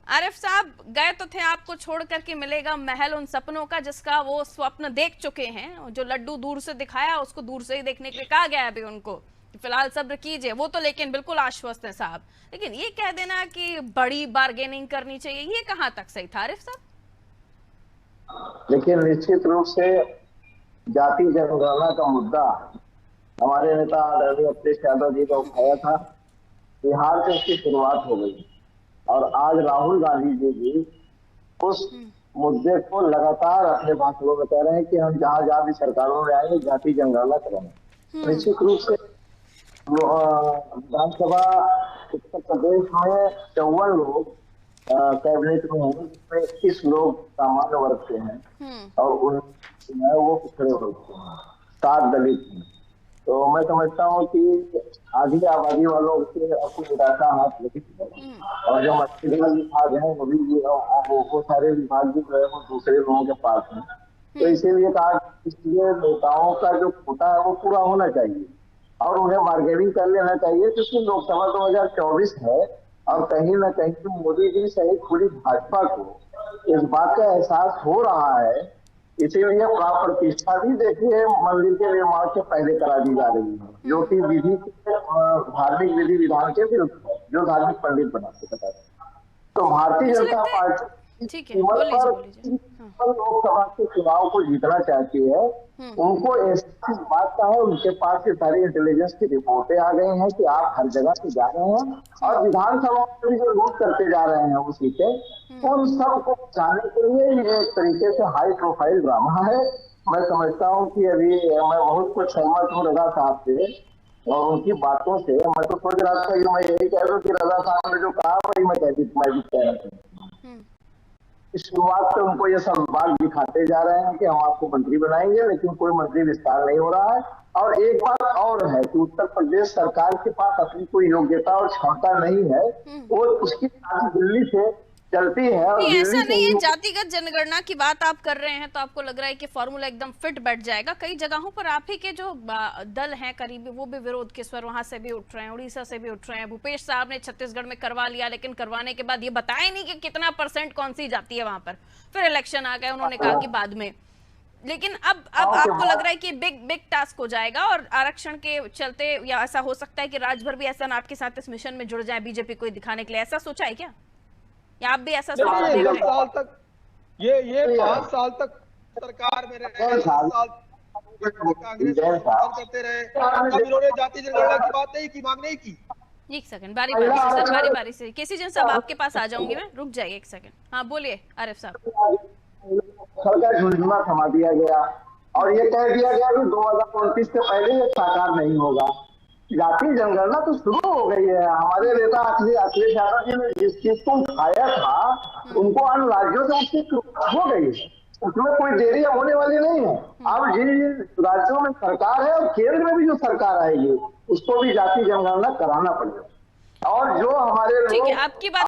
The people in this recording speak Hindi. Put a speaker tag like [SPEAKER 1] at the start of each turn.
[SPEAKER 1] आरिफ साहब गए तो थे, आपको छोड़ करके मिलेगा महल उन सपनों का जिसका वो स्वप्न देख चुके हैं। जो लड्डू दूर से दिखाया उसको दूर से ही देखने के लिए कहा गया है अभी उनको, फिलहाल सब्र कीजिए। वो तो लेकिन बिल्कुल आश्वस्त है साहब, लेकिन ये कह देना कि बड़ी बार्गेनिंग करनी चाहिए, ये कहां तक सही था आरिफ साहब?
[SPEAKER 2] लेकिन निश्चित रूप से जाति जनगणना का मुद्दा हमारे नेता आदरणीय अखिलेश यादव जी का उठाया था। बिहार से उसकी शुरुआत हो गई और आज राहुल गांधी जी भी उस मुद्दे को लगातार अपने भाषणों में कह रहे हैं कि हम जहां जहां भी सरकारों में आएंगे जाति जनगणना करेंगे। निश्चित रूप से विधानसभा उत्तर प्रदेश में 54 लोग कैबिनेट में हैं, जिसमें 21 लोग सामान्य वर्ग के हैं और उन वो पिछड़े वर्ग के हैं, 7 दलित हैं। तो मैं समझता हूँ कि आधी आबादी वालों से अपनी निराशा हाथ लगी है और जो मछली विभाग है वो भी वो सारे विभाग भी जो है वो दूसरे लोगों के पास हैं। तो इसीलिए कहा, इसलिए नेताओं का जो कोटा है वो पूरा होना चाहिए और उन्हें बार्गेनिंग कर लेना चाहिए, क्योंकि लोकसभा 2024 है और कहीं ना कहीं मोदी जी सहित पूरी भाजपा को इस बात का एहसास हो रहा है। इसीलिए प्राण प्रतिष्ठा भी देखिए मंदिर के निर्माण से पहले करा दी जा रही है, जो कि विधि धार्मिक विधि विधान के विरुद्ध है, जो धार्मिक पंडित बनाते हैं। तो भारतीय जनता पार्टी
[SPEAKER 1] ठीक है,
[SPEAKER 2] कीमत
[SPEAKER 1] बोल
[SPEAKER 2] पर
[SPEAKER 1] लीजिए।
[SPEAKER 2] लोकसभा के चुनाव को जीतना चाहती है। उनको इस बात का है, उनके पास ये सारी इंटेलिजेंस की रिपोर्टें आ गई हैं कि आप हर जगह से जा रहे हैं और विधानसभा में भी जो लूट करते जा रहे हैं वो सीटें, उन सबको जाने के लिए ये एक तरीके से हाई प्रोफाइल ड्रामा है। मैं समझता हूँ कि अभी मैं बहुत कुछ सहमत हूँ रजा साहब से और उनकी बातों से। मैं तो सोच रहा था कि मैं यही कह दूं कि रजा साहब ने जो कहा वही मैं भी कहना चाहता हूँ। शुरुआत से उनको ये सब बात दिखाते जा रहे हैं कि हम आपको मंत्री बनाएंगे, लेकिन कोई मंत्री विस्तार नहीं हो रहा है। और एक बात और है कि उत्तर प्रदेश सरकार के पास अपनी कोई योग्यता और क्षमता नहीं है, वो उसकी दिल्ली से चलती है और
[SPEAKER 1] नहीं,
[SPEAKER 2] दिल्ली
[SPEAKER 1] ऐसा
[SPEAKER 2] से
[SPEAKER 1] नहीं है।
[SPEAKER 2] ही
[SPEAKER 1] जातिगत जनगणना की बात आप कर रहे हैं तो आपको लग रहा है कि फॉर्मूला एकदम फिट बैठ जाएगा। कई जगहों पर आप ही के जो दल हैं करीबी, वो भी विरोध के स्वर वहां से भी उठ रहे हैं, उड़ीसा से भी उठ रहे हैं। भूपेश साहब ने छत्तीसगढ़ में करवा लिया, लेकिन करवाने के बाद ये बताया नहीं कि कितना % कौन सी जाती है वहां पर। फिर इलेक्शन आ गए, उन्होंने कहा कि बाद में। लेकिन अब आपको लग रहा है कि बिग बिग टास्क हो जाएगा और आरक्षण के चलते, या ऐसा हो सकता है कि राजभर भी ऐसा आपके साथ इस मिशन में जुड़ जाए बीजेपी को दिखाने के लिए, ऐसा सोचा है क्या? या आप भी ऐसा सोच
[SPEAKER 3] नहीं,
[SPEAKER 1] देख रहे
[SPEAKER 3] 10
[SPEAKER 1] हैं?
[SPEAKER 3] साल तक ये 5 साल तक सरकार में रहे, 10 साल कांग्रेस को समर्थन करते रहे, तब इन्होंने जाति जनगणना की बात नहीं की, मांग नहीं की।
[SPEAKER 1] एक सेकंड, बारी बारी से सर, बारी बारी से। केसी जन साहब आपके पास आ जाऊंगी मैं, रुक जाइए एक सेकंड। हाँ बोलिए आरिफ साहब।
[SPEAKER 2] का झुंझुना थमा दिया गया और ये कह दिया गया कि 2029 से पहले ये साकार नहीं होगा। जाति जनगणना तो शुरू हो गई है। हमारे नेता अखिलेश यादव जी ने जिस चीज को उठाया था उनको अन्य राज्यों से उसकी हो गई है, उसमें कोई देरी होने वाली नहीं है। अब जिन राज्यों में सरकार है और केंद्र में भी जो सरकार आएगी उसको भी जाति जनगणना कराना पड़ेगा। और जो हमारे
[SPEAKER 1] ठीक है, आपकी बात